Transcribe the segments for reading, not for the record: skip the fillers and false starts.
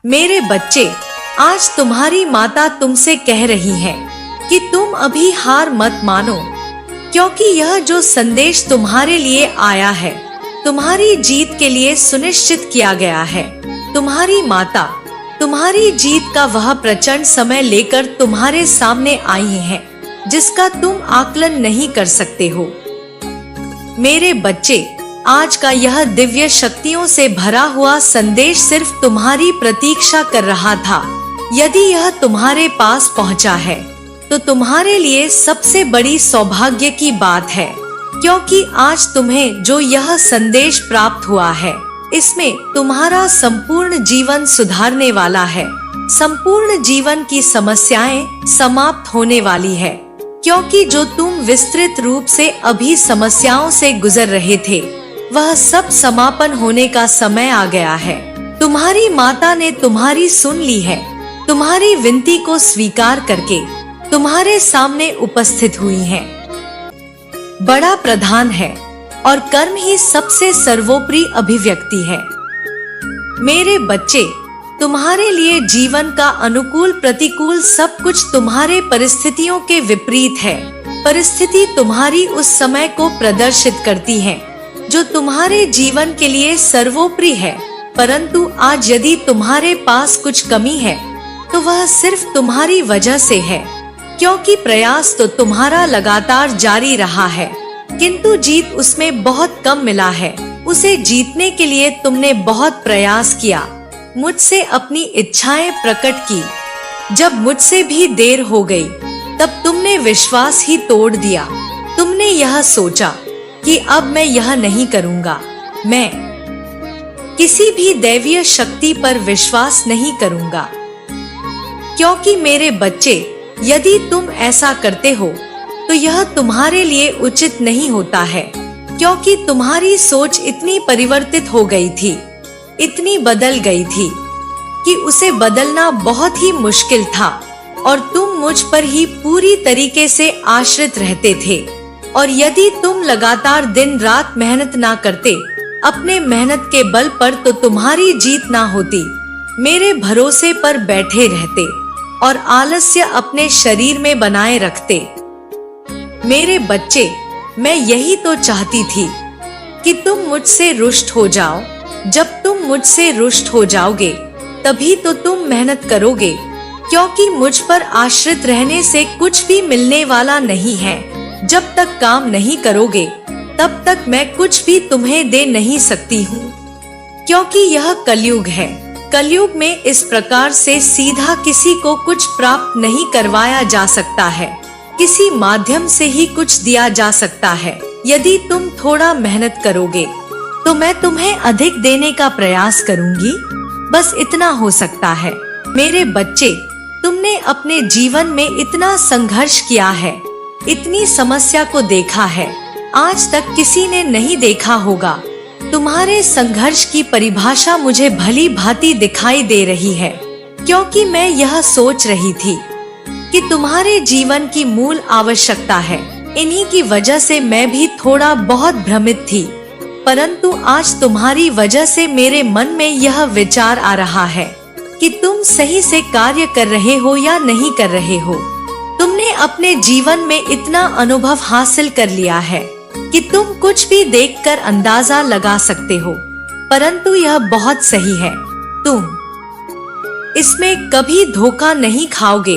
मेरे बच्चे, आज तुम्हारी माता तुमसे कह रही है कि तुम अभी हार मत मानो, क्योंकि यह जो संदेश तुम्हारे लिए आया है तुम्हारी जीत के लिए सुनिश्चित किया गया है। तुम्हारी माता तुम्हारी जीत का वह प्रचंड समय लेकर तुम्हारे सामने आई है जिसका तुम आकलन नहीं कर सकते हो। मेरे बच्चे, आज का यह दिव्य शक्तियों से भरा हुआ संदेश सिर्फ तुम्हारी प्रतीक्षा कर रहा था। यदि यह तुम्हारे पास पहुंचा है तो तुम्हारे लिए सबसे बड़ी सौभाग्य की बात है, क्योंकि आज तुम्हें जो यह संदेश प्राप्त हुआ है इसमें तुम्हारा संपूर्ण जीवन सुधारने वाला है। संपूर्ण जीवन की समस्याएं समाप्त होने वाली है, क्योंकि जो तुम विस्तृत रूप से अभी समस्याओं से गुजर रहे थे वह सब समापन होने का समय आ गया है। तुम्हारी माता ने तुम्हारी सुन ली है, तुम्हारी विनती को स्वीकार करके तुम्हारे सामने उपस्थित हुई है। बड़ा प्रधान है और कर्म ही सबसे सर्वोपरि अभिव्यक्ति है। मेरे बच्चे, तुम्हारे लिए जीवन का अनुकूल प्रतिकूल सब कुछ तुम्हारे परिस्थितियों के विपरीत है। परिस्थिति तुम्हारी उस समय को प्रदर्शित करती है जो तुम्हारे जीवन के लिए सर्वोपरि है, परंतु आज यदि तुम्हारे पास कुछ कमी है तो वह सिर्फ तुम्हारी वजह से है, क्योंकि प्रयास तो तुम्हारा लगातार जारी रहा है किंतु जीत उसमें बहुत कम मिला है। उसे जीतने के लिए तुमने बहुत प्रयास किया, मुझसे अपनी इच्छाएं प्रकट की। जब मुझसे भी देर हो गई तब तुमने विश्वास ही तोड़ दिया। तुमने यह सोचा कि अब मैं यह नहीं करूंगा, मैं किसी भी दैवीय शक्ति पर विश्वास नहीं करूंगा। क्योंकि मेरे बच्चे, यदि तुम ऐसा करते हो तो यह तुम्हारे लिए उचित नहीं होता है, क्योंकि तुम्हारी सोच इतनी परिवर्तित हो गई थी, इतनी बदल गई थी कि उसे बदलना बहुत ही मुश्किल था और तुम मुझ पर ही पूरी तरीके से आश्रित रहते थे। और यदि तुम लगातार दिन रात मेहनत ना करते अपने मेहनत के बल पर तो तुम्हारी जीत ना होती। मेरे भरोसे पर बैठे रहते और आलस्य अपने शरीर में बनाए रखते। मेरे बच्चे, मैं यही तो चाहती थी कि तुम मुझसे रुष्ट हो जाओ। जब तुम मुझसे रुष्ट हो जाओगे तभी तो तुम मेहनत करोगे, क्योंकि मुझ पर आश्रित रहने से कुछ भी मिलने वाला नहीं है। जब तक काम नहीं करोगे तब तक मैं कुछ भी तुम्हें दे नहीं सकती हूँ, क्योंकि यह कलयुग है। कलयुग में इस प्रकार से सीधा किसी को कुछ प्राप्त नहीं करवाया जा सकता है, किसी माध्यम से ही कुछ दिया जा सकता है। यदि तुम थोड़ा मेहनत करोगे तो मैं तुम्हें अधिक देने का प्रयास करूंगी, बस इतना हो सकता है। मेरे बच्चे, तुमने अपने जीवन में इतना संघर्ष किया है, इतनी समस्या को देखा है, आज तक किसी ने नहीं देखा होगा। तुम्हारे संघर्ष की परिभाषा मुझे भली भांति दिखाई दे रही है, क्योंकि मैं यह सोच रही थी कि तुम्हारे जीवन की मूल आवश्यकता है। इन्हीं की वजह से मैं भी थोड़ा बहुत भ्रमित थी, परंतु आज तुम्हारी वजह से मेरे मन में यह विचार आ रहा है कि तुम सही से कार्य कर रहे हो या नहीं कर रहे हो। तुमने अपने जीवन में इतना अनुभव हासिल कर लिया है कि तुम कुछ भी देखकर अंदाजा लगा सकते हो, परंतु यह बहुत सही है। तुम इसमें कभी धोखा नहीं खाओगे।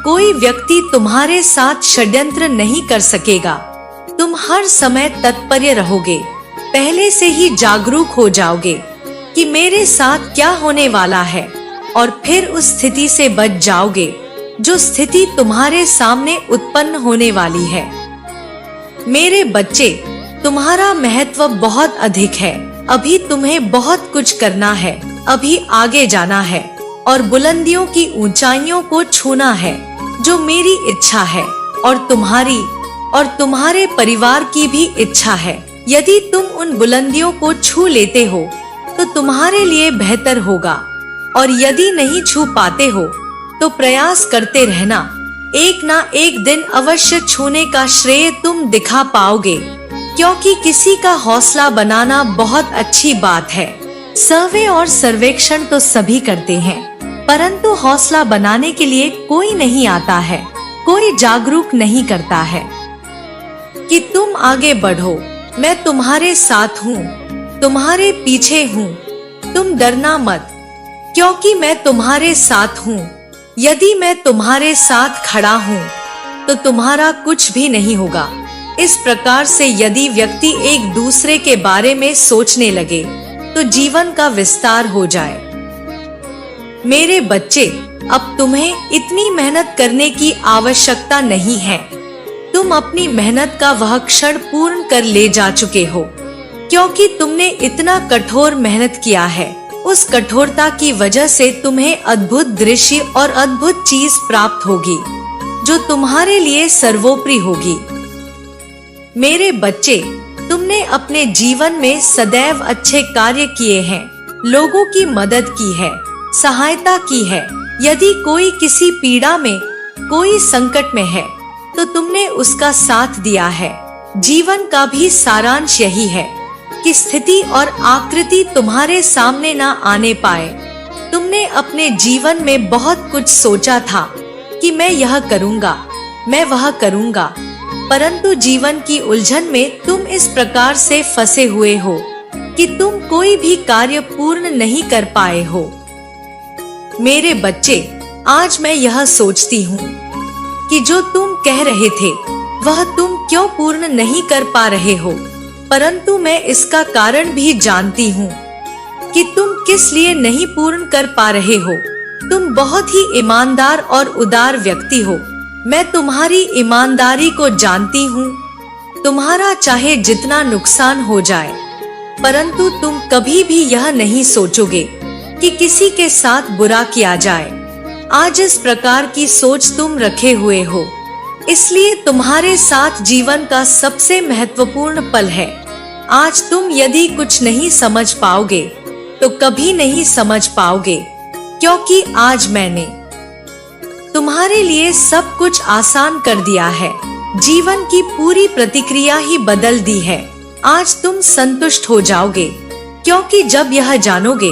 कोई व्यक्ति तुम्हारे साथ षड्यंत्र नहीं कर सकेगा। तुम हर समय तत्पर रहोगे, पहले से ही जागरूक हो जाओगे कि मेरे साथ क्या होने वाला है, और फिर उस स्थिति से बच जाओगे जो स्थिति तुम्हारे सामने उत्पन्न होने वाली है। मेरे बच्चे, तुम्हारा महत्व बहुत अधिक है। अभी तुम्हें बहुत कुछ करना है, अभी आगे जाना है और बुलंदियों की ऊंचाइयों को छूना है, जो मेरी इच्छा है और तुम्हारे परिवार की भी इच्छा है। यदि तुम उन बुलंदियों को छू लेते हो तो तुम्हारे लिए बेहतर होगा, और यदि नहीं छू पाते हो तो प्रयास करते रहना। एक ना एक दिन अवश्य छूने का श्रेय तुम दिखा पाओगे, क्योंकि किसी का हौसला बनाना बहुत अच्छी बात है। सर्वे और सर्वेक्षण तो सभी करते हैं, परंतु हौसला बनाने के लिए कोई नहीं आता है, कोई जागरूक नहीं करता है कि तुम आगे बढ़ो। मैं तुम्हारे साथ हूँ, तुम्हारे पीछे हूँ, तुम डरना मत, क्योंकि मैं तुम्हारे साथ हूँ। यदि मैं तुम्हारे साथ खड़ा हूँ तो तुम्हारा कुछ भी नहीं होगा। इस प्रकार से यदि व्यक्ति एक दूसरे के बारे में सोचने लगे तो जीवन का विस्तार हो जाए। मेरे बच्चे, अब तुम्हें इतनी मेहनत करने की आवश्यकता नहीं है। तुम अपनी मेहनत का वह क्षण पूर्ण कर ले जा चुके हो, क्योंकि तुमने इतना कठोर मेहनत किया है। उस कठोरता की वजह से तुम्हें अद्भुत दृश्य और अद्भुत चीज प्राप्त होगी, जो तुम्हारे लिए सर्वोपरि होगी। मेरे बच्चे, तुमने अपने जीवन में सदैव अच्छे कार्य किए हैं, लोगों की मदद की है, सहायता की है। यदि कोई किसी पीड़ा में, कोई संकट में है, तो तुमने उसका साथ दिया है। जीवन का भी सारांश यही है कि स्थिति और आकृति तुम्हारे सामने ना आने पाए। तुमने अपने जीवन में बहुत कुछ सोचा था कि मैं यह करूँगा, मैं वह करूँगा, परंतु जीवन की उलझन में तुम इस प्रकार से फंसे हुए हो कि तुम कोई भी कार्य पूर्ण नहीं कर पाए हो। मेरे बच्चे, आज मैं यह सोचती हूँ कि जो तुम कह रहे थे वह तुम क्यों पूर्ण नहीं कर पा रहे हो, परंतु मैं इसका कारण भी जानती हूँ कि तुम किस लिए नहीं पूर्ण कर पा रहे हो। तुम बहुत ही ईमानदार और उदार व्यक्ति हो। मैं तुम्हारी ईमानदारी को जानती हूँ। तुम्हारा चाहे जितना नुकसान हो जाए, परंतु तुम कभी भी यह नहीं सोचोगे कि किसी के साथ बुरा किया जाए। आज इस प्रकार की सोच तुम रखे हुए हो, इसलिए तुम्हारे साथ जीवन का सबसे महत्वपूर्ण पल है। आज तुम यदि कुछ नहीं समझ पाओगे तो कभी नहीं समझ पाओगे, क्योंकि आज मैंने तुम्हारे लिए सब कुछ आसान कर दिया है। जीवन की पूरी प्रतिक्रिया ही बदल दी है। आज तुम संतुष्ट हो जाओगे, क्योंकि जब यह जानोगे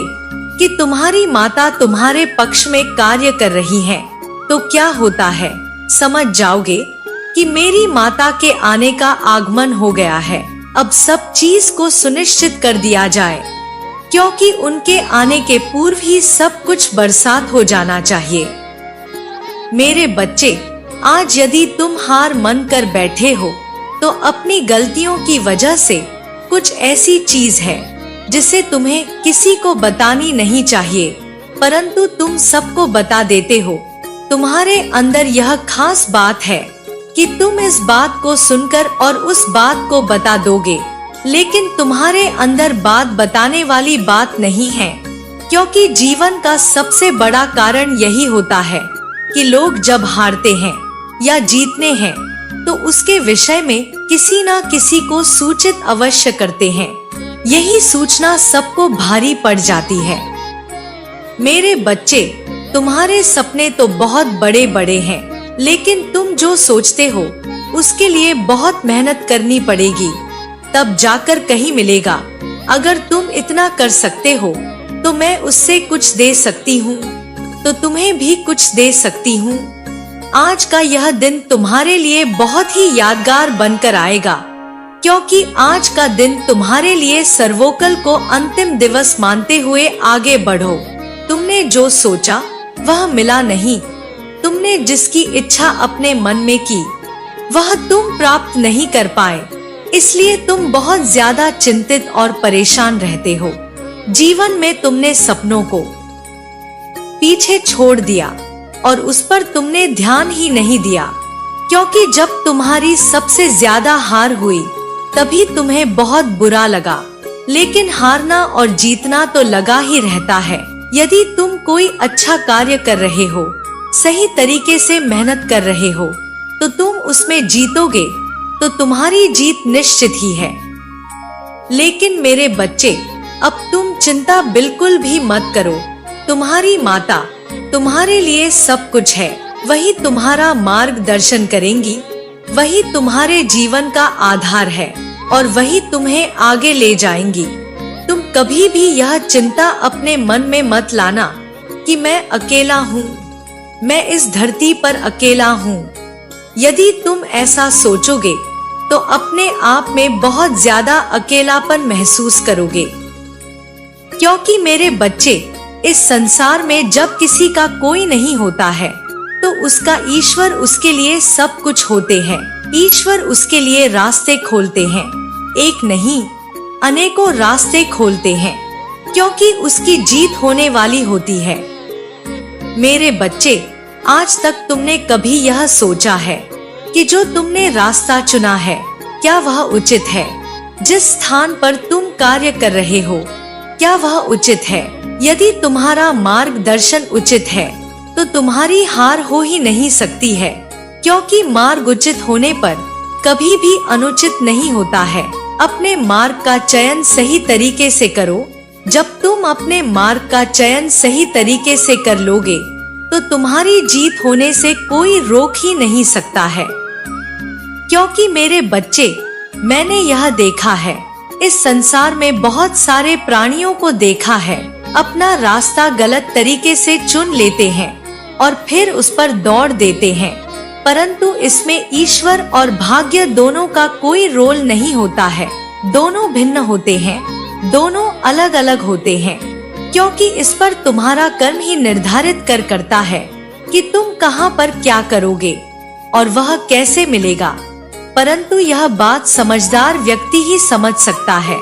कि तुम्हारी माता तुम्हारे पक्ष में कार्य कर रही है, तो क्या होता है समझ जाओगे कि मेरी माता के आने का आगमन हो गया है। अब सब चीज को सुनिश्चित कर दिया जाए, क्योंकि उनके आने के पूर्व ही सब कुछ बरसात हो जाना चाहिए। मेरे बच्चे, आज यदि तुम हार मान कर बैठे हो तो अपनी गलतियों की वजह से कुछ ऐसी चीज है जिसे तुम्हें किसी को बतानी नहीं चाहिए, परंतु तुम सबको बता देते हो। तुम्हारे अंदर यह खास बात है कि तुम इस बात को सुनकर और उस बात को बता दोगे, लेकिन तुम्हारे अंदर बात बताने वाली बात नहीं है, क्योंकि जीवन का सबसे बड़ा कारण यही होता है कि लोग जब हारते हैं या जीतने हैं तो उसके विषय में किसी न किसी को सूचित अवश्य करते हैं। यही सूचना सबको भारी पड़ जाती है। मेरे बच्चे, तुम्हारे सपने तो बहुत बड़े बड़े हैं, लेकिन तुम जो सोचते हो उसके लिए बहुत मेहनत करनी पड़ेगी, तब जाकर कहीं मिलेगा। अगर तुम इतना कर सकते हो तो मैं उससे कुछ दे सकती हूँ, तो तुम्हें भी कुछ दे सकती हूँ। आज का यह दिन तुम्हारे लिए बहुत ही यादगार बनकर आएगा, क्योंकि आज का दिन तुम्हारे लिए सर्वोकल को अंतिम दिवस मानते हुए आगे बढ़ो। तुमने जो सोचा वह मिला नहीं। तुमने जिसकी इच्छा अपने मन में की वह तुम प्राप्त नहीं कर पाए, इसलिए तुम बहुत ज्यादा चिंतित और परेशान रहते हो। जीवन में तुमने सपनों को पीछे छोड़ दिया और उस पर तुमने ध्यान ही नहीं दिया, क्योंकि जब तुम्हारी सबसे ज्यादा हार हुई तभी तुम्हें बहुत बुरा लगा। लेकिन हारना और जीतना तो लगा ही रहता है। यदि तुम कोई अच्छा कार्य कर रहे हो, सही तरीके से मेहनत कर रहे हो, तो तुम उसमें जीतोगे, तो तुम्हारी जीत निश्चित ही है। लेकिन मेरे बच्चे, अब तुम चिंता बिल्कुल भी मत करो। तुम्हारी माता तुम्हारे लिए सब कुछ है। वही तुम्हारा मार्गदर्शन करेंगी, वही तुम्हारे जीवन का आधार है और वही तुम्हें आगे ले जाएंगी। तुम कभी भी यह चिंता अपने मन में मत लाना कि मैं अकेला हूँ, मैं इस धरती पर अकेला हूँ। यदि तुम ऐसा सोचोगे तो अपने आप में बहुत ज्यादा अकेलापन महसूस करोगे, क्योंकि मेरे बच्चे, इस संसार में जब किसी का कोई नहीं होता है तो उसका ईश्वर उसके लिए सब कुछ होते हैं। ईश्वर उसके लिए रास्ते खोलते हैं, एक नहीं अनेकों रास्ते खोलते हैं, क्योंकि उसकी जीत होने वाली होती है। मेरे बच्चे, आज तक तुमने कभी यह सोचा है कि जो तुमने रास्ता चुना है क्या वह उचित है? जिस स्थान पर तुम कार्य कर रहे हो क्या वह उचित है? यदि तुम्हारा मार्गदर्शन उचित है तो तुम्हारी हार हो ही नहीं सकती है, क्योंकि मार्ग उचित होने पर कभी भी अनुचित नहीं होता है। अपने मार्ग का चयन सही तरीके से करो। जब तुम अपने मार्ग का चयन सही तरीके से कर लोगे तो तुम्हारी जीत होने से कोई रोक ही नहीं सकता है। क्योंकि मेरे बच्चे, मैंने यह देखा है, इस संसार में बहुत सारे प्राणियों को देखा है, अपना रास्ता गलत तरीके से चुन लेते हैं और फिर उस पर दौड़ देते हैं, परंतु इसमें ईश्वर और भाग्य दोनों का कोई रोल नहीं होता है। दोनों भिन्न होते हैं, दोनों अलग अलग होते हैं, क्योंकि इस पर तुम्हारा कर्म ही निर्धारित करता है कि तुम कहां पर क्या करोगे और वह कैसे मिलेगा। परंतु यह बात समझदार व्यक्ति ही समझ सकता है।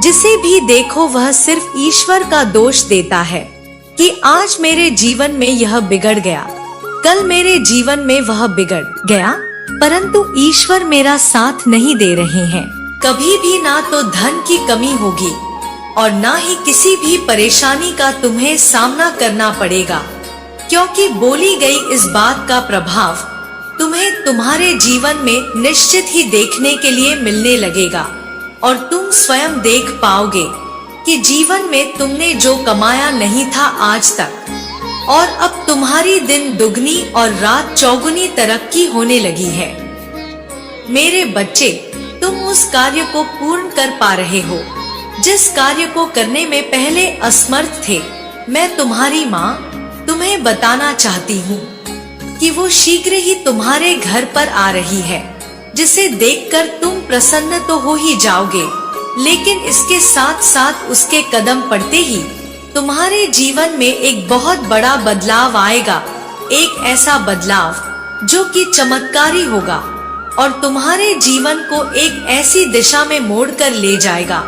जिसे भी देखो वह सिर्फ ईश्वर का दोष देता है कि आज मेरे जीवन में यह बिगड़ गया, कल मेरे जीवन में वह बिगड़ गया, परंतु ईश्वर मेरा साथ नहीं दे रहे हैं। कभी भी ना तो धन की कमी होगी और ना ही किसी भी परेशानी का तुम्हें सामना करना पड़ेगा, क्योंकि बोली गई इस बात का प्रभाव तुम्हें तुम्हारे जीवन में निश्चित ही देखने के लिए मिलने लगेगा और तुम स्वयं देख पाओगे कि जीवन में तुमने जो कमाया नहीं था आज तक, और अब तुम्हारी दिन दुगनी और रात चौगुनी तरक्की होने लगी है। मेरे बच्चे, तुम उस कार्य को पूर्ण कर पा रहे हो जिस कार्य को करने में पहले असमर्थ थे। मैं तुम्हारी माँ तुम्हें बताना चाहती हूँ कि वो शीघ्र ही तुम्हारे घर पर आ रही है, जिसे देखकर तुम प्रसन्न तो हो ही जाओगे, लेकिन इसके साथ साथ उसके कदम पड़ते ही तुम्हारे जीवन में एक बहुत बड़ा बदलाव आएगा। एक ऐसा बदलाव जो कि चमत्कारी होगा और तुम्हारे जीवन को एक ऐसी दिशा में मोड़कर ले जाएगा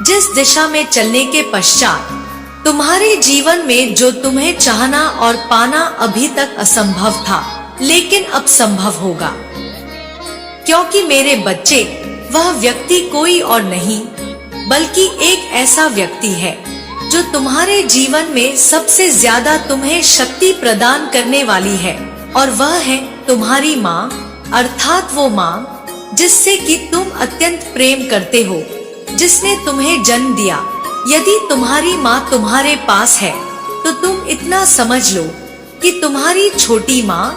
जिस दिशा में चलने के पश्चात तुम्हारे जीवन में जो तुम्हें चाहना और पाना अभी तक असंभव था, लेकिन अब संभव होगा। क्योंकि मेरे बच्चे, वह व्यक्ति कोई और नहीं बल्कि एक ऐसा व्यक्ति है जो तुम्हारे जीवन में सबसे ज्यादा तुम्हें शक्ति प्रदान करने वाली है, और वह है तुम्हारी माँ, अर्थात वो माँ जिससे कि तुम अत्यंत प्रेम करते हो, जिसने तुम्हें जन्म दिया। यदि तुम्हारी माँ तुम्हारे पास है तो तुम इतना समझ लो कि तुम्हारी छोटी माँ,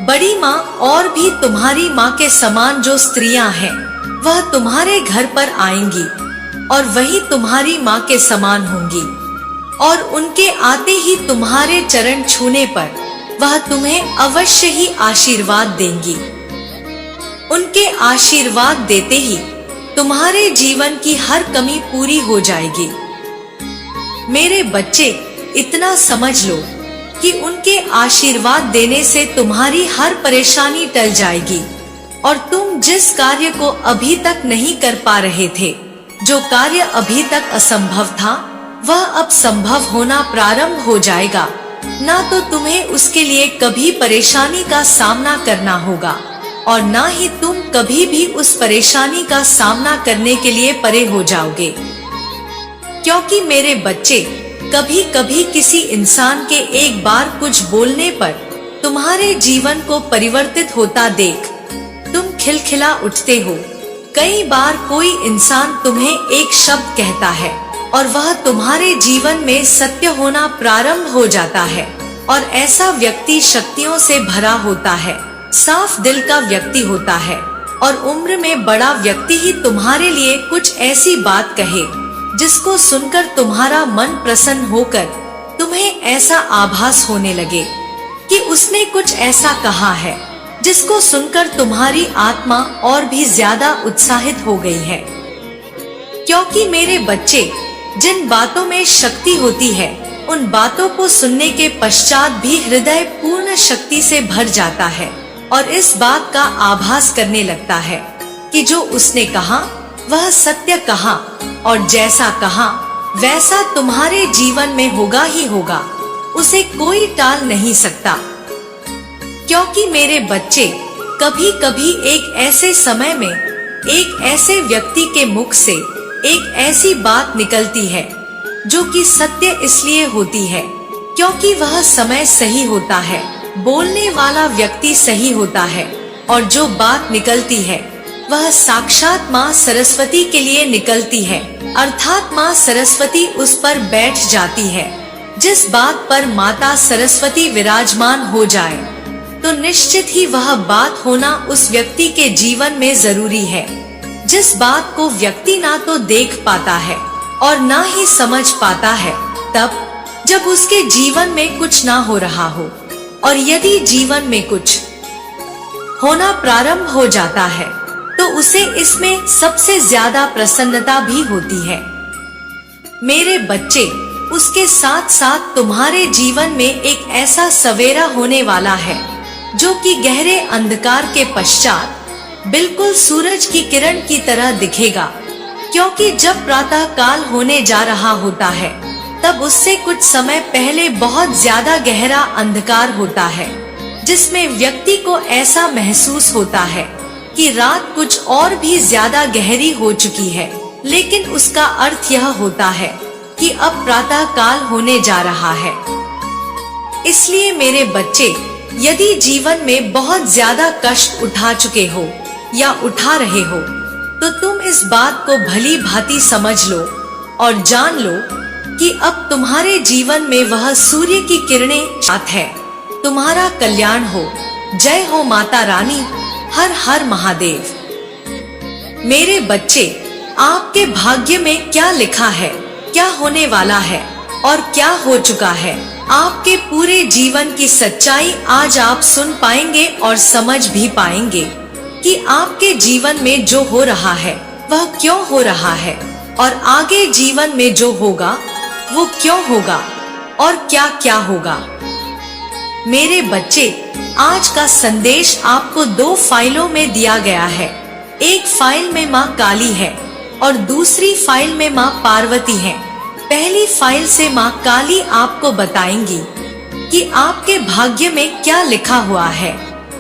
बड़ी माँ और भी तुम्हारी माँ के समान जो स्त्रियां हैं वह तुम्हारे घर पर आएंगी और वही तुम्हारी माँ के समान होंगी, और उनके आते ही तुम्हारे चरण छूने पर वह तुम्हें अवश्य ही आशीर्वाद देंगी। उनके आशीर्वाद देते ही तुम्हारे जीवन की हर कमी पूरी हो जाएगी। मेरे बच्चे, इतना समझ लो कि उनके आशीर्वाद देने से तुम्हारी हर परेशानी टल जाएगी और तुम जिस कार्य को अभी तक नहीं कर पा रहे थे, जो कार्य अभी तक असंभव था, वह अब संभव होना प्रारंभ हो जाएगा। ना तो तुम्हें उसके लिए कभी परेशानी का सामना करना होगा और ना ही तुम कभी भी उस परेशानी का सामना करने के लिए परे हो जाओगे। क्योंकि मेरे बच्चे, कभी कभी किसी इंसान के एक बार कुछ बोलने पर तुम्हारे जीवन को परिवर्तित होता देख तुम खिलखिला उठते हो। कई बार कोई इंसान तुम्हें एक शब्द कहता है और वह तुम्हारे जीवन में सत्य होना प्रारंभ हो जाता है, और ऐसा व्यक्ति शक्तियों से भरा होता है, साफ दिल का व्यक्ति होता है, और उम्र में बड़ा व्यक्ति ही तुम्हारे लिए कुछ ऐसी बात कहे जिसको सुनकर तुम्हारा मन प्रसन्न होकर तुम्हें ऐसा आभास होने लगे कि उसने कुछ ऐसा कहा है जिसको सुनकर तुम्हारी आत्मा और भी ज्यादा उत्साहित हो गई है। क्योंकि मेरे बच्चे, जिन बातों में शक्ति होती है उन बातों को सुनने के पश्चात भी हृदय पूर्ण शक्ति से भर जाता है और इस बात का आभास करने लगता है कि जो उसने कहा वह सत्य कहा और जैसा कहा वैसा तुम्हारे जीवन में होगा ही होगा, उसे कोई टाल नहीं सकता। क्योंकि मेरे बच्चे, कभी कभी एक ऐसे समय में एक ऐसे व्यक्ति के मुख से एक ऐसी बात निकलती है जो कि सत्य इसलिए होती है क्योंकि वह समय सही होता है, बोलने वाला व्यक्ति सही होता है और जो बात निकलती है वह साक्षात माँ सरस्वती के लिए निकलती है, अर्थात माँ सरस्वती उस पर बैठ जाती है। जिस बात पर माता सरस्वती विराजमान हो जाए तो निश्चित ही वह बात होना उस व्यक्ति के जीवन में जरूरी है। जिस बात को व्यक्ति ना तो देख पाता है और ना ही समझ पाता है, तब जब उसके जीवन में कुछ ना हो रहा हो और यदि जीवन में कुछ होना प्रारंभ हो जाता है तो उसे इसमें सबसे ज्यादा प्रसन्नता भी होती है। मेरे बच्चे, उसके साथ साथ तुम्हारे जीवन में एक ऐसा सवेरा होने वाला है जो कि गहरे अंधकार के पश्चात बिल्कुल सूरज की किरण की तरह दिखेगा। क्योंकि जब प्रातः काल होने जा रहा होता है तब उससे कुछ समय पहले बहुत ज्यादा गहरा अंधकार होता है जिसमें व्यक्ति को ऐसा महसूस होता है कि रात कुछ और भी ज्यादा गहरी हो चुकी है, लेकिन उसका अर्थ यह होता है कि अब प्रातः काल होने जा रहा है। इसलिए मेरे बच्चे, यदि जीवन में बहुत ज्यादा कष्ट उठा चुके हो या उठा रहे हो तो तुम इस बात को भली भांति समझ लो और जान लो कि अब तुम्हारे जीवन में वह सूर्य की किरणें आती है। तुम्हारा कल्याण हो। जय हो माता रानी। हर हर महादेव। मेरे बच्चे, आपके भाग्य में क्या लिखा है, क्या होने वाला है और क्या हो चुका है, आपके पूरे जीवन की सच्चाई आज आप सुन पाएंगे और समझ भी पाएंगे कि आपके जीवन में जो हो रहा है वह क्यों हो रहा है और आगे जीवन में जो होगा वो क्यों होगा और क्या क्या होगा। मेरे बच्चे, आज का संदेश आपको 2 फाइलों में दिया गया है। एक फाइल में माँ काली है और दूसरी फाइल में माँ पार्वती है। पहली फाइल से माँ काली आपको बताएंगी कि आपके भाग्य में क्या लिखा हुआ है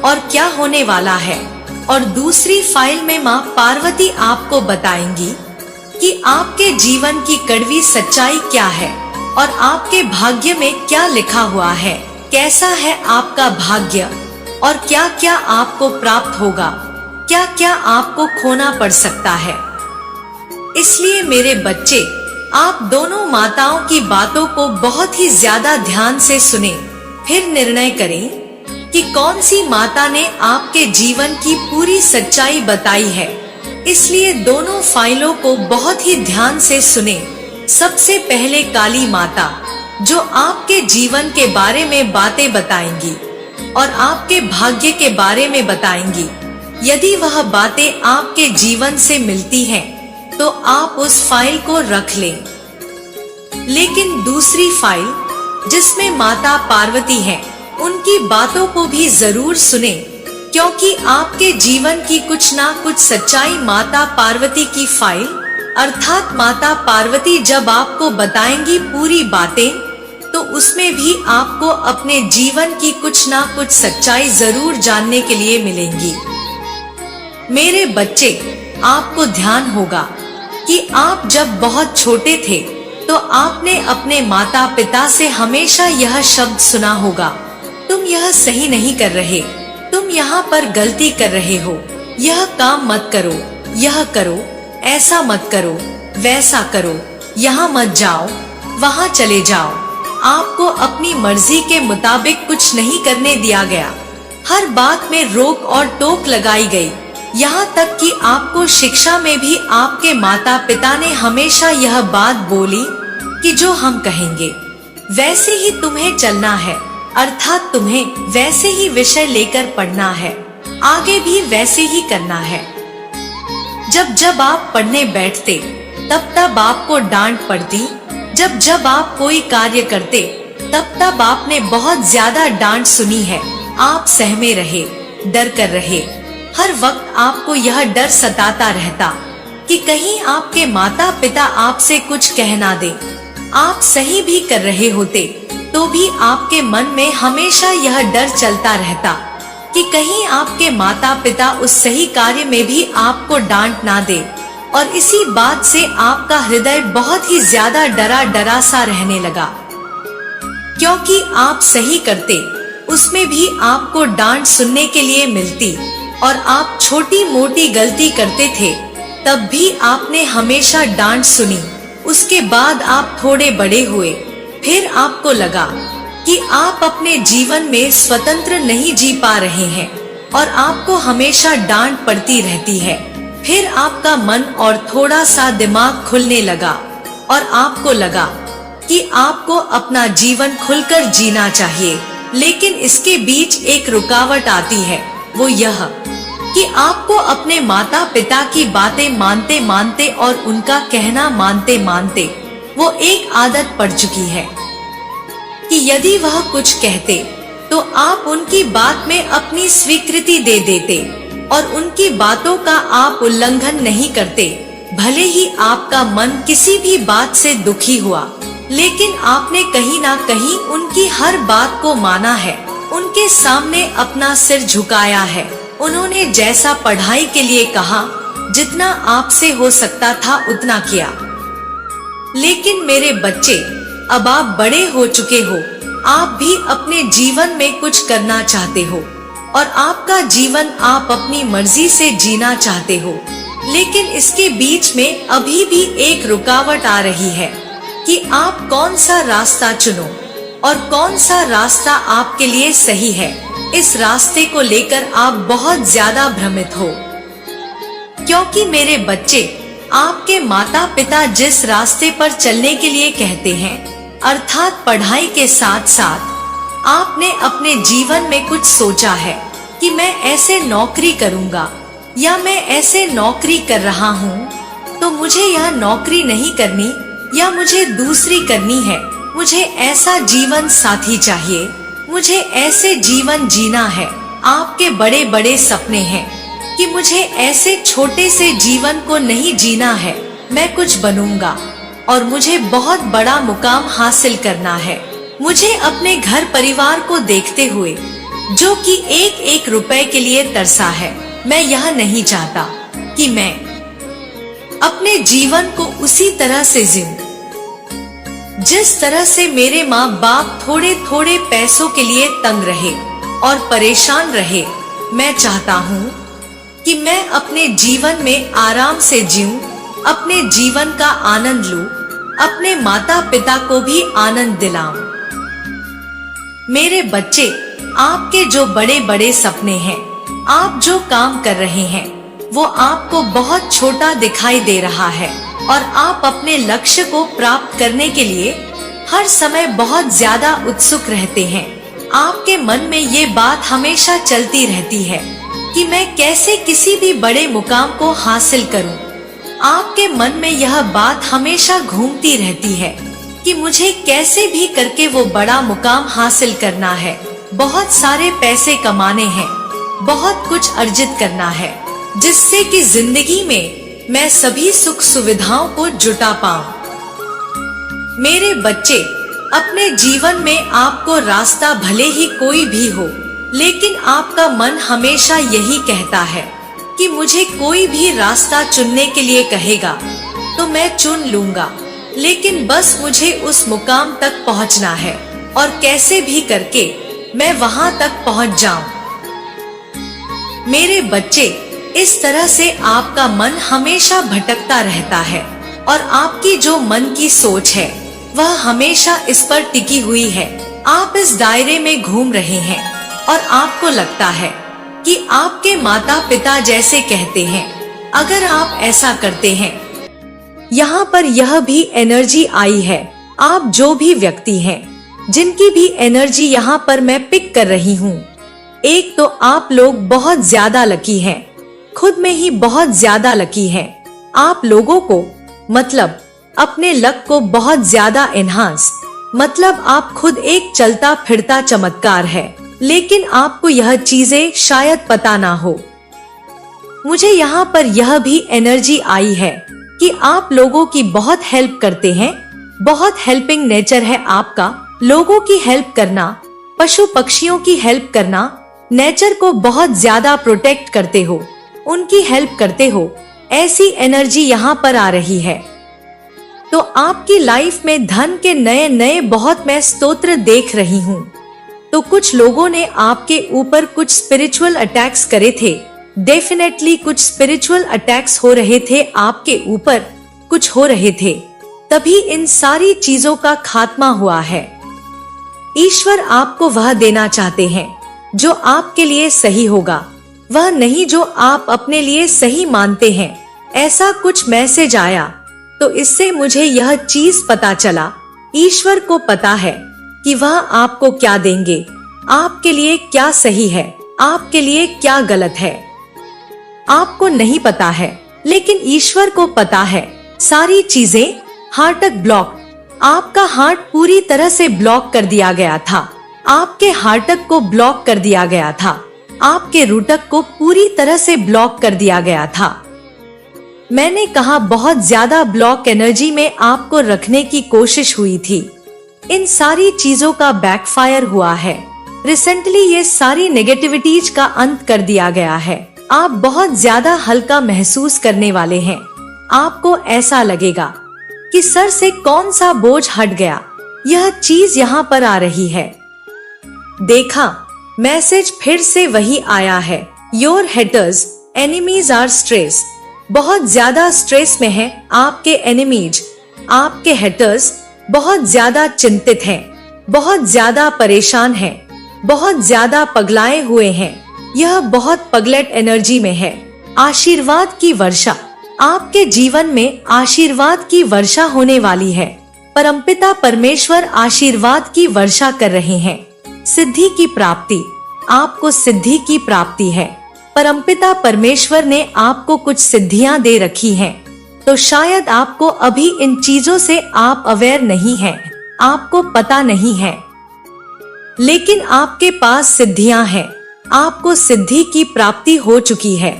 और क्या होने वाला है, और दूसरी फाइल में माँ पार्वती आपको बताएंगी कि आपके जीवन की कड़वी सच्चाई क्या है और आपके भाग्य में क्या लिखा हुआ है, कैसा है आपका भाग्य और क्या क्या आपको प्राप्त होगा, क्या क्या आपको खोना पड़ सकता है। इसलिए मेरे बच्चे, आप दोनों माताओं की बातों को बहुत ही ज्यादा ध्यान से सुने, फिर निर्णय करें कि कौन सी माता ने आपके जीवन की पूरी सच्चाई बताई है। इसलिए दोनों फाइलों को बहुत ही ध्यान से सुने। सबसे पहले काली माता, जो आपके जीवन के बारे में बातें बताएंगी और आपके भाग्य के बारे में बताएंगी। यदि वह बातें आपके जीवन से मिलती हैं, तो आप उस फाइल को रख लें। लेकिन दूसरी फाइल, जिसमें माता पार्वती है, उनकी बातों को भी जरूर सुने, क्योंकि आपके जीवन की कुछ ना कुछ सच्चाई माता पार्वती की फाइल अर्थात माता पार्वती जब आपको बताएंगी पूरी बातें, तो उसमें भी आपको अपने जीवन की कुछ ना कुछ सच्चाई जरूर जानने के लिए मिलेंगी। मेरे बच्चे, आपको ध्यान होगा कि आप जब बहुत छोटे थे तो आपने अपने माता पिता से हमेशा यह शब्द सुना होगा, तुम यह सही नहीं कर रहे, तुम यहाँ पर गलती कर रहे हो, यह काम मत करो, यह करो, ऐसा मत करो, वैसा करो, यहाँ मत जाओ, वहाँ चले जाओ। आपको अपनी मर्जी के मुताबिक कुछ नहीं करने दिया गया। हर बात में रोक और टोक लगाई गई। यहाँ तक कि आपको शिक्षा में भी आपके माता पिता ने हमेशा यह बात बोली कि जो हम कहेंगे वैसे ही तुम्हें चलना है, अर्थात तुम्हें वैसे ही विषय लेकर पढ़ना है, आगे भी वैसे ही करना है। जब जब आप पढ़ने बैठते तब तब आपको डांट पड़ती, जब जब आप कोई कार्य करते तब तब आपने बहुत ज्यादा डांट सुनी है। आप सहमे रहे, डर कर रहे। हर वक्त आपको यह डर सताता रहता कि कहीं आपके माता पिता आपसे कुछ कह ना दे। आप सही भी कर रहे होते तो भी आपके मन में हमेशा यह डर चलता रहता कि कहीं आपके माता पिता उस सही कार्य में भी आपको डांट ना दे। और इसी बात से आपका हृदय बहुत ही ज्यादा डरा डरा सा रहने लगा, क्योंकि आप सही करते उसमें भी आपको डांट सुनने के लिए मिलती, और आप छोटी मोटी गलती करते थे तब भी आपने हमेशा डांट सुनी। उसके बाद आप थोड़े बड़े हुए, फिर आपको लगा कि आप अपने जीवन में स्वतंत्र नहीं जी पा रहे हैं और आपको हमेशा डांट पड़ती रहती है। फिर आपका मन और थोड़ा सा दिमाग खुलने लगा और आपको लगा कि आपको अपना जीवन खुलकर जीना चाहिए। लेकिन इसके बीच एक रुकावट आती है, वो यह कि आपको अपने माता पिता की बातें मानते मानते और उनका कहना मानते मानते वो एक आदत पड़ चुकी है कि यदि वह कुछ कहते तो आप उनकी बात में अपनी स्वीकृति दे देते और उनकी बातों का आप उल्लंघन नहीं करते। भले ही आपका मन किसी भी बात से दुखी हुआ, लेकिन आपने कहीं ना कहीं उनकी हर बात को माना है, उनके सामने अपना सिर झुकाया है। उन्होंने जैसा पढ़ाई के लिए कहा, जितना आपसे हो सकता था उतना किया। लेकिन मेरे बच्चे, अब आप बड़े हो चुके हो, आप भी अपने जीवन में कुछ करना चाहते हो और आपका जीवन आप अपनी मर्जी से जीना चाहते हो। लेकिन इसके बीच में अभी भी एक रुकावट आ रही है कि आप कौन सा रास्ता चुनो और कौन सा रास्ता आपके लिए सही है। इस रास्ते को लेकर आप बहुत ज्यादा भ्रमित हो, क्योंकि मेरे बच्चे, आपके माता पिता जिस रास्ते पर चलने के लिए कहते हैं, अर्थात पढ़ाई के साथ साथ आपने अपने जीवन में कुछ सोचा है कि मैं ऐसे नौकरी करूंगा या मैं ऐसे नौकरी कर रहा हूँ तो मुझे यह नौकरी नहीं करनी या मुझे दूसरी करनी है। मुझे ऐसा जीवन साथी चाहिए, मुझे ऐसे जीवन जीना है। आपके बड़े बड़े सपने हैं कि मुझे ऐसे छोटे से जीवन को नहीं जीना है। मैं कुछ बनूंगा और मुझे बहुत बड़ा मुकाम हासिल करना है। मुझे अपने घर परिवार को देखते हुए, जो कि एक एक रुपए के लिए तरसा है, मैं यह नहीं चाहता कि मैं अपने जीवन को उसी तरह से जीऊं जिस तरह से मेरे माँ बाप थोड़े थोड़े पैसों के लिए तंग रहे और परेशान रहे। मैं चाहता हूँ कि मैं अपने जीवन में आराम से जीऊं, अपने जीवन का आनंद लूं, अपने माता पिता को भी आनंद दिलाऊं। मेरे बच्चे, आपके जो बड़े बड़े सपने हैं, आप जो काम कर रहे हैं, वो आपको बहुत छोटा दिखाई दे रहा है और आप अपने लक्ष्य को प्राप्त करने के लिए हर समय बहुत ज्यादा उत्सुक रहते हैं। आपके मन में ये बात हमेशा चलती रहती है कि मैं कैसे किसी भी बड़े मुकाम को हासिल करूं। आपके मन में यह बात हमेशा घूमती रहती है कि मुझे कैसे भी करके वो बड़ा मुकाम हासिल करना है, बहुत सारे पैसे कमाने हैं, बहुत कुछ अर्जित करना है, जिससे कि जिंदगी में मैं सभी सुख सुविधाओं को जुटा पाऊं। मेरे बच्चे, अपने जीवन में आपको रास्ता भले ही कोई भी हो, लेकिन आपका मन हमेशा यही कहता है कि मुझे कोई भी रास्ता चुनने के लिए कहेगा तो मैं चुन लूंगा, लेकिन बस मुझे उस मुकाम तक पहुंचना है और कैसे भी करके मैं वहां तक पहुंच जाऊं। मेरे बच्चे, इस तरह से आपका मन हमेशा भटकता रहता है और आपकी जो मन की सोच है वह हमेशा इस पर टिकी हुई है। आप इस दायरे में घूम रहे हैं और आपको लगता है कि आपके माता पिता जैसे कहते हैं, अगर आप ऐसा करते हैं। यहाँ पर यह भी एनर्जी आई है, आप जो भी व्यक्ति हैं, जिनकी भी एनर्जी यहाँ पर मैं पिक कर रही हूँ। एक तो आप लोग बहुत ज्यादा लकी हैं, खुद में ही बहुत ज्यादा लकी हैं। आप लोगों को मतलब अपने लक को बहुत ज्यादा एनहांस, मतलब आप खुद एक चलता फिरता चमत्कार है, लेकिन आपको यह चीजें शायद पता ना हो। मुझे यहाँ पर यह भी एनर्जी आई है कि आप लोगों की बहुत हेल्प करते हैं, बहुत हेल्पिंग नेचर है आपका। लोगों की हेल्प करना, पशु पक्षियों की हेल्प करना, नेचर को बहुत ज्यादा प्रोटेक्ट करते हो, उनकी हेल्प करते हो, ऐसी एनर्जी यहाँ पर आ रही है। तो आपकी लाइफ में धन के नए नए बहुत मैं स्तोत्र देख रही हूँ। तो कुछ लोगों ने आपके ऊपर कुछ स्पिरिचुअल अटैक्स करे थे, डेफिनेटली कुछ स्पिरिचुअल अटैक्स हो रहे थे आपके ऊपर, कुछ हो रहे थे, तभी इन सारी चीजों का खात्मा हुआ है। ईश्वर आपको वह देना चाहते हैं जो आपके लिए सही होगा, वह नहीं जो आप अपने लिए सही मानते हैं। ऐसा कुछ मैसेज आया तो इससे मुझे यह चीज पता चला, ईश्वर को पता है कि वह आपको क्या देंगे, आपके लिए क्या सही है, आपके लिए क्या गलत है। आपको नहीं पता है, लेकिन ईश्वर को पता है सारी चीजें। हार्ट ब्लॉक, आपका हार्ट पूरी तरह से ब्लॉक कर दिया गया था, आपके हार्टक को ब्लॉक कर दिया गया था, आपके रूटक को पूरी तरह से ब्लॉक कर दिया गया था। मैंने कहा बहुत ज्यादा ब्लॉक एनर्जी में आपको रखने की कोशिश हुई थी। इन सारी चीजों का बैकफायर हुआ है। रिसेंटली ये सारी नेगेटिविटीज का अंत कर दिया गया है। आप बहुत ज्यादा हल्का महसूस करने वाले हैं। आपको ऐसा लगेगा कि सर से कौन सा बोझ हट गया। यह चीज यहाँ पर आ रही है। देखा, मैसेज फिर से वही आया है। Your haters enemies are stress. बहुत ज्यादा स्ट्रेस में है आपके एनिमीज, आपके हेटर्स बहुत ज्यादा चिंतित हैं, बहुत ज्यादा परेशान हैं, बहुत ज्यादा पगलाए हुए हैं। यह बहुत पगलेट एनर्जी में है। आशीर्वाद की वर्षा, आपके जीवन में आशीर्वाद की वर्षा होने वाली है। परमपिता परमेश्वर आशीर्वाद की वर्षा कर रहे हैं। सिद्धि की प्राप्ति, आपको सिद्धि की प्राप्ति है। परमपिता परमेश्वर ने आपको कुछ सिद्धियां दे रखी हैं, तो शायद आपको अभी इन चीजों से आप अवेयर नहीं हैं, आपको पता नहीं है, लेकिन आपके पास सिद्धियां हैं। आपको सिद्धि की प्राप्ति हो चुकी है।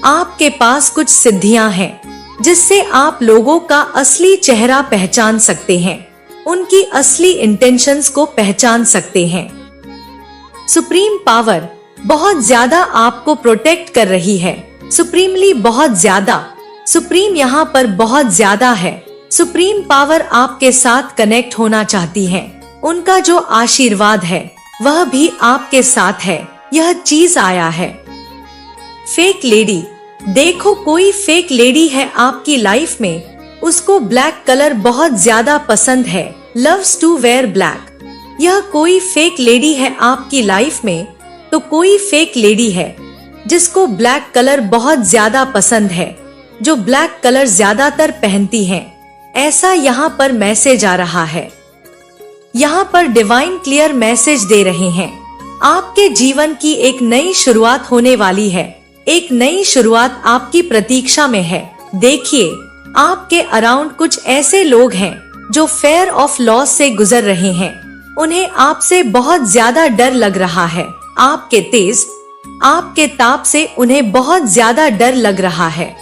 आपके पास कुछ सिद्धियां हैं जिससे आप लोगों का असली चेहरा पहचान सकते हैं, उनकी असली इंटेंशंस को पहचान सकते हैं। सुप्रीम पावर बहुत ज्यादा आपको प्रोटेक्ट कर रही है। सुप्रीमली बहुत ज्यादा, सुप्रीम यहाँ पर बहुत ज्यादा है। सुप्रीम पावर आपके साथ कनेक्ट होना चाहती है। उनका जो आशीर्वाद है वह भी आपके साथ है। यह चीज आया है। फेक लेडी, देखो कोई फेक लेडी है आपकी लाइफ में, उसको ब्लैक कलर बहुत ज्यादा पसंद है, लव्स टू वेयर ब्लैक। यह कोई फेक लेडी है आपकी लाइफ में, तो कोई फेक लेडी है जिसको ब्लैक कलर बहुत ज्यादा पसंद है, जो ब्लैक कलर ज्यादातर पहनती हैं। ऐसा यहाँ पर मैसेज आ रहा है। यहाँ पर डिवाइन क्लियर मैसेज दे रहे हैं, आपके जीवन की एक नई शुरुआत होने वाली है। एक नई शुरुआत आपकी प्रतीक्षा में है। देखिए, आपके अराउंड कुछ ऐसे लोग हैं जो फेयर ऑफ लॉस से गुजर रहे हैं। उन्हें आपसे बहुत ज्यादा डर लग रहा है। आपके तेज, आपके ताप से उन्हें बहुत ज्यादा डर लग रहा है,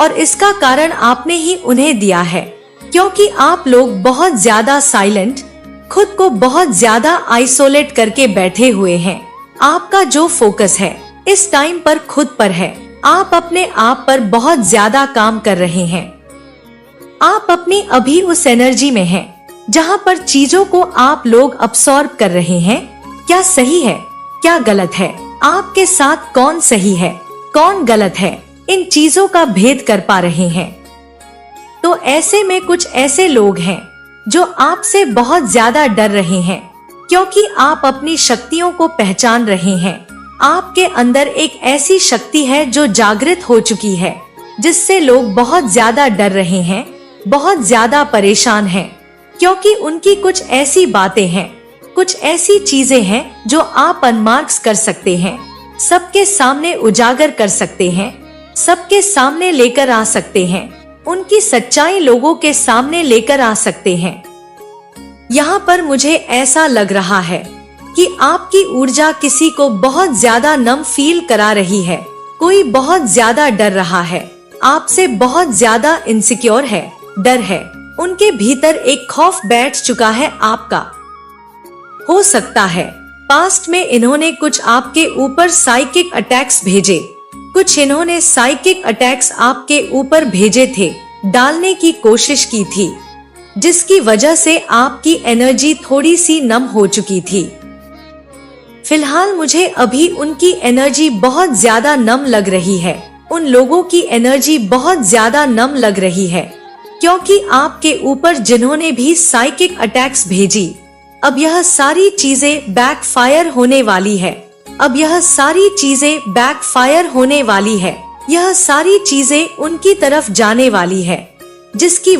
और इसका कारण आपने ही उन्हें दिया है, क्योंकि आप लोग बहुत ज्यादा साइलेंट, खुद को बहुत ज्यादा आइसोलेट करके बैठे हुए हैं। आपका जो फोकस है इस टाइम पर खुद पर है। आप अपने आप पर बहुत ज्यादा काम कर रहे हैं। आप अपनी अभी उस एनर्जी में हैं जहां पर चीजों को आप लोग अब्सॉर्ब कर रहे हैं। क्या सही है, क्या गलत है, आपके साथ कौन सही है, कौन गलत है, इन चीजों का भेद कर पा रहे हैं। तो ऐसे में कुछ ऐसे लोग हैं जो आपसे बहुत ज्यादा डर रहे हैं, क्योंकि आप अपनी शक्तियों को पहचान रहे हैं। आपके अंदर एक ऐसी शक्ति है जो जागृत हो चुकी है, जिससे लोग बहुत ज्यादा डर रहे हैं, बहुत ज्यादा परेशान हैं। क्योंकि उनकी कुछ ऐसी बातें हैं, कुछ ऐसी चीजें हैं जो आप अनमार्क्स कर सकते हैं, सबके सामने उजागर कर सकते हैं, सबके सामने लेकर आ सकते हैं, उनकी सच्चाई लोगों के सामने लेकर आ सकते हैं। यहाँ पर मुझे ऐसा लग रहा है कि आपकी ऊर्जा किसी को बहुत ज्यादा नम फील करा रही है। कोई बहुत ज्यादा डर रहा है, आपसे बहुत ज्यादा इनसिक्योर है, डर है, उनके भीतर एक खौफ बैठ चुका है आपका। हो सकता है पास्ट में इन्होंने कुछ आपके ऊपर साइकिक अटैक्स भेजे, कुछ इन्होंने साइकिक अटैक्स आपके ऊपर भेजे थे, डालने की कोशिश की थी, जिसकी वजह से आपकी एनर्जी थोड़ी सी नम हो चुकी थी। फिलहाल मुझे अभी उनकी एनर्जी बहुत ज्यादा नम लग रही है, उन लोगों की एनर्जी बहुत ज्यादा नम लग रही है, क्योंकि आपके ऊपर जिन्होंने भी साइकिक अटैक्स भेजी, अब यह सारी चीजें बैकफायर होने वाली है। अब यह सारी चीजें बैकफायर होने वाली है, यह सारी चीजें उनकी तरफ जाने वाली है, जिसकी